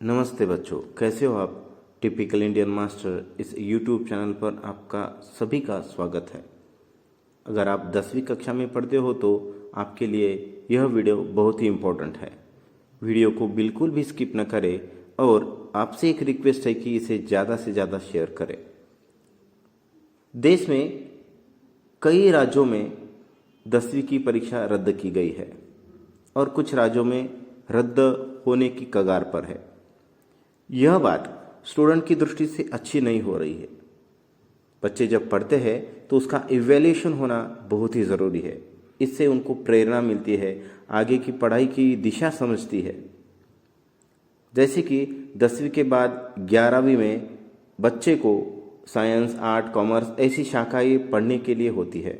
नमस्ते बच्चों, कैसे हो आप। टिपिकल इंडियन मास्टर इस यूट्यूब चैनल पर आपका सभी का स्वागत है। अगर आप 10वीं कक्षा में पढ़ते हो तो आपके लिए यह वीडियो बहुत ही इम्पोर्टेंट है। वीडियो को बिल्कुल भी स्किप न करें और आपसे एक रिक्वेस्ट है कि इसे ज़्यादा से ज़्यादा शेयर करें। देश में कई राज्यों में 10वीं की परीक्षा रद्द की गई है और कुछ राज्यों में रद्द होने की कगार पर है। यह बात स्टूडेंट की दृष्टि से अच्छी नहीं हो रही है। बच्चे जब पढ़ते हैं तो उसका इवैल्यूएशन होना बहुत ही ज़रूरी है। इससे उनको प्रेरणा मिलती है, आगे की पढ़ाई की दिशा समझती है। जैसे कि 10वीं के बाद 11वीं में बच्चे को साइंस, आर्ट, कॉमर्स ऐसी शाखाएं पढ़ने के लिए होती है।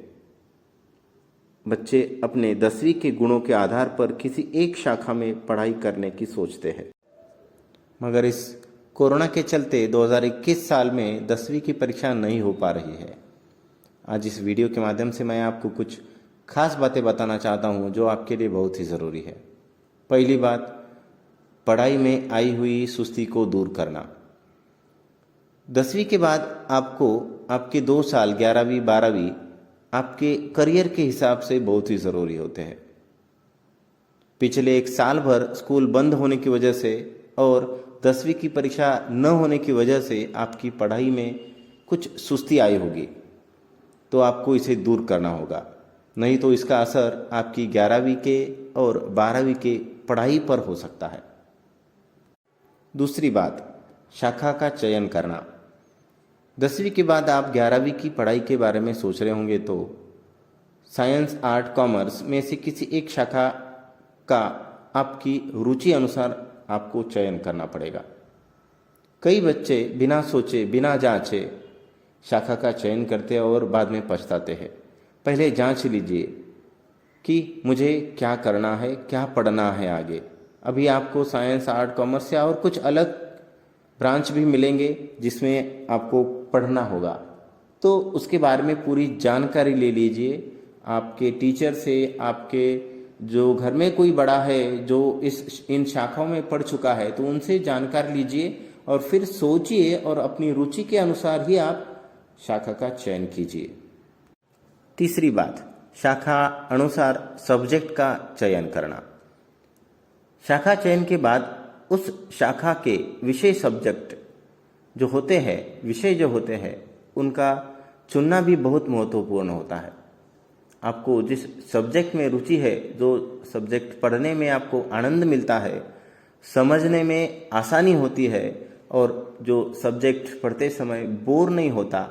बच्चे अपने 10वीं के गुणों के आधार पर किसी एक शाखा में पढ़ाई करने की सोचते हैं। मगर इस कोरोना के चलते 2021 साल में 10वीं की परीक्षा नहीं हो पा रही है। आज इस वीडियो के माध्यम से मैं आपको कुछ खास बातें बताना चाहता हूं जो आपके लिए बहुत ही ज़रूरी है। पहली बात, पढ़ाई में आई हुई सुस्ती को दूर करना। 10वीं के बाद आपको आपके 2 साल 11वीं 12वीं आपके करियर के हिसाब से बहुत ही ज़रूरी होते हैं। पिछले 1 साल भर स्कूल बंद होने की वजह से और 10वीं की परीक्षा न होने की वजह से आपकी पढ़ाई में कुछ सुस्ती आई होगी, तो आपको इसे दूर करना होगा। नहीं तो इसका असर आपकी 11वीं के और 12वीं के पढ़ाई पर हो सकता है। दूसरी बात, शाखा का चयन करना। 10वीं के बाद आप 11वीं की पढ़ाई के बारे में सोच रहे होंगे तो साइंस, आर्ट, कॉमर्स में से किसी एक शाखा का आपकी रुचि अनुसार आपको चयन करना पड़ेगा। कई बच्चे बिना सोचे बिना जांचे शाखा का चयन करते हैं और बाद में पछताते हैं। पहले जांच लीजिए कि मुझे क्या करना है, क्या पढ़ना है आगे। अभी आपको साइंस, आर्ट, कॉमर्स या और कुछ अलग ब्रांच भी मिलेंगे जिसमें आपको पढ़ना होगा, तो उसके बारे में पूरी जानकारी ले लीजिए आपके टीचर से। आपके जो घर में कोई बड़ा है जो इन शाखाओं में पढ़ चुका है तो उनसे जानकारी लीजिए और फिर सोचिए और अपनी रुचि के अनुसार ही आप शाखा का चयन कीजिए। तीसरी बात, शाखा अनुसार सब्जेक्ट का चयन करना। शाखा चयन के बाद उस शाखा के विषय सब्जेक्ट जो होते हैं, विषय जो होते हैं, उनका चुनना भी बहुत महत्वपूर्ण होता है। आपको जिस सब्जेक्ट में रुचि है, जो सब्जेक्ट पढ़ने में आपको आनंद मिलता है, समझने में आसानी होती है और जो सब्जेक्ट पढ़ते समय बोर नहीं होता,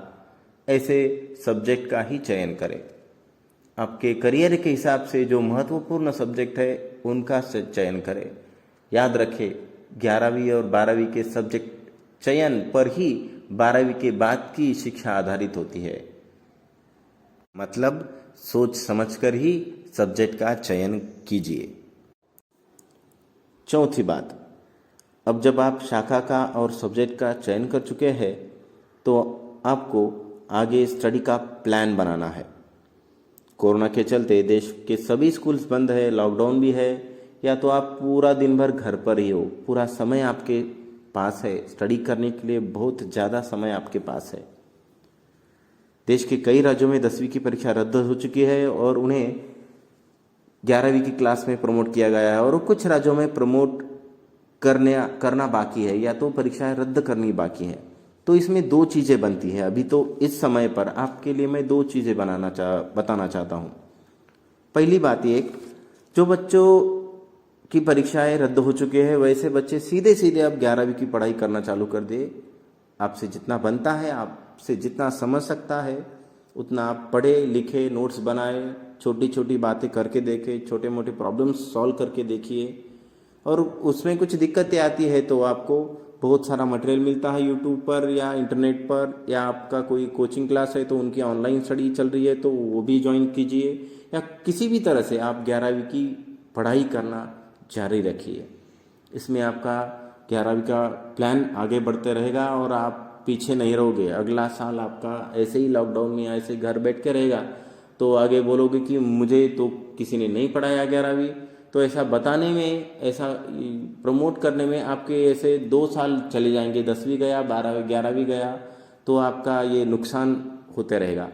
ऐसे सब्जेक्ट का ही चयन करें। आपके करियर के हिसाब से जो महत्वपूर्ण सब्जेक्ट है उनका चयन करें। याद रखें, 11वीं और 12वीं के सब्जेक्ट चयन पर ही 12वीं के बाद की शिक्षा आधारित होती है। मतलब सोच समझकर ही सब्जेक्ट का चयन कीजिए। चौथी बात, अब जब आप शाखा का और सब्जेक्ट का चयन कर चुके हैं तो आपको आगे स्टडी का प्लान बनाना है। कोरोना के चलते देश के सभी स्कूल्स बंद है, लॉकडाउन भी है, या तो आप पूरा दिन भर घर पर ही हो, पूरा समय आपके पास है, स्टडी करने के लिए बहुत ज़्यादा समय आपके पास है। देश के कई राज्यों में 10वीं की परीक्षा रद्द हो चुकी है और उन्हें 11वीं की क्लास में प्रमोट किया गया है और कुछ राज्यों में प्रमोट करना बाकी है या तो परीक्षाएं रद्द करनी बाकी है। तो इसमें 2 चीज़ें बनती है। अभी तो इस समय पर आपके लिए मैं 2 चीज़ें बताना चाहता हूँ। पहली बात ये, जो बच्चों की परीक्षाएं रद्द हो चुके हैं वैसे बच्चे सीधे सीधे अब 11वीं की पढ़ाई करना चालू कर दे। आपसे जितना बनता है, आपसे जितना समझ सकता है उतना आप पढ़े लिखे, नोट्स बनाए, छोटी छोटी बातें करके देखें, छोटे मोटे प्रॉब्लम्स सॉल्व करके देखिए। और उसमें कुछ दिक्कतें आती है तो आपको बहुत सारा मटेरियल मिलता है यूट्यूब पर या इंटरनेट पर, या आपका कोई कोचिंग क्लास है तो उनकी ऑनलाइन स्टडी चल रही है तो वो भी ज्वाइन कीजिए, या किसी भी तरह से आप 11वीं की पढ़ाई करना जारी रखिए। इसमें आपका 11वीं का प्लान आगे बढ़ते रहेगा और आप पीछे नहीं रहोगे। अगला साल आपका ऐसे ही लॉकडाउन में ऐसे ही घर बैठ के रहेगा तो आगे बोलोगे कि मुझे तो किसी ने नहीं पढ़ाया 11वीं, तो ऐसा बताने में, ऐसा प्रमोट करने में आपके ऐसे 2 साल चले जाएंगे। 10वीं गया, 12वीं 11वीं गया, तो आपका ये नुकसान होते रहेगा।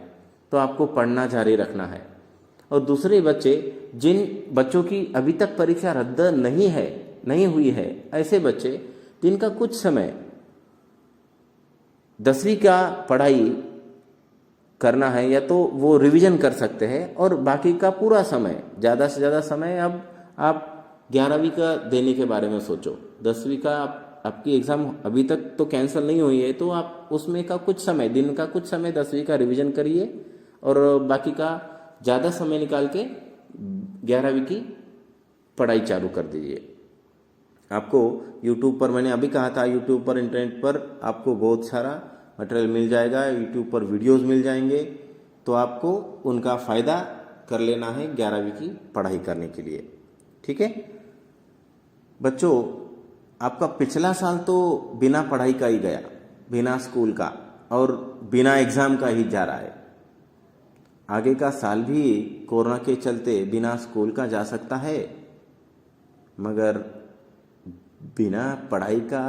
तो आपको पढ़ना जारी रखना है। और दूसरे बच्चे, जिन बच्चों की अभी तक परीक्षा रद्द नहीं हुई है, ऐसे बच्चे जिनका कुछ समय 10वीं का पढ़ाई करना है, या तो वो रिवीजन कर सकते हैं, और बाकी का पूरा समय, ज़्यादा से ज़्यादा समय अब आप 11वीं का देने के बारे में सोचो। 10वीं का आपकी एग्ज़ाम अभी तक तो कैंसिल नहीं हुई है, तो आप उसमें का कुछ समय, दिन का कुछ समय 10वीं का रिवीजन करिए, और बाकी का ज़्यादा समय निकाल के 11वीं की पढ़ाई चालू कर दीजिए। आपको यूट्यूब पर, मैंने अभी कहा था, यूट्यूब पर, इंटरनेट पर आपको बहुत सारा मटेरियल मिल जाएगा। यूट्यूब पर वीडियोस मिल जाएंगे, तो आपको उनका फ़ायदा कर लेना है 11वीं की पढ़ाई करने के लिए। ठीक है बच्चों, आपका पिछला साल तो बिना पढ़ाई का ही गया, बिना स्कूल का और बिना एग्ज़ाम का ही जा रहा है। आगे का साल भी कोरोना के चलते बिना स्कूल का जा सकता है, मगर बिना पढ़ाई का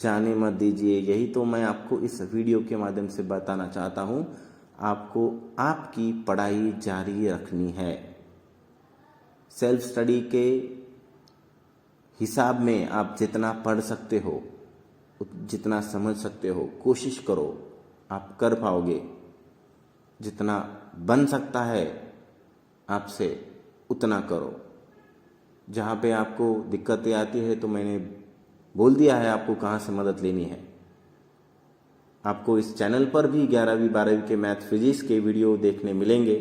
जाने मत दीजिए। यही तो मैं आपको इस वीडियो के माध्यम से बताना चाहता हूँ। आपको आपकी पढ़ाई जारी रखनी है। सेल्फ स्टडी के हिसाब में आप जितना पढ़ सकते हो, जितना समझ सकते हो, कोशिश करो, आप कर पाओगे। जितना बन सकता है आपसे उतना करो। जहाँ पे आपको दिक्कतें आती है, तो मैंने बोल दिया है आपको कहाँ से मदद लेनी है। आपको इस चैनल पर भी 11वीं 12वीं के मैथ फिजिक्स के वीडियो देखने मिलेंगे।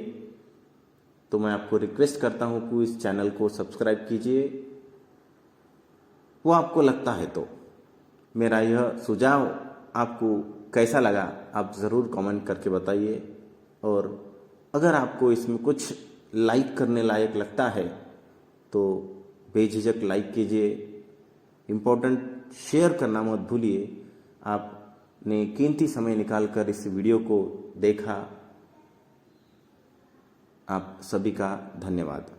तो मैं आपको रिक्वेस्ट करता हूँ कि इस चैनल को सब्सक्राइब कीजिए, वो आपको लगता है तो। मेरा यह सुझाव आपको कैसा लगा, आप ज़रूर कमेंट करके बताइए। और अगर आपको इसमें कुछ लाइक करने लायक लगता है, तो बेझिझक लाइक कीजिए। इम्पोर्टेंट शेयर करना मत भूलिए। आपने कीमती समय निकालकर इस वीडियो को देखा, आप सभी का धन्यवाद।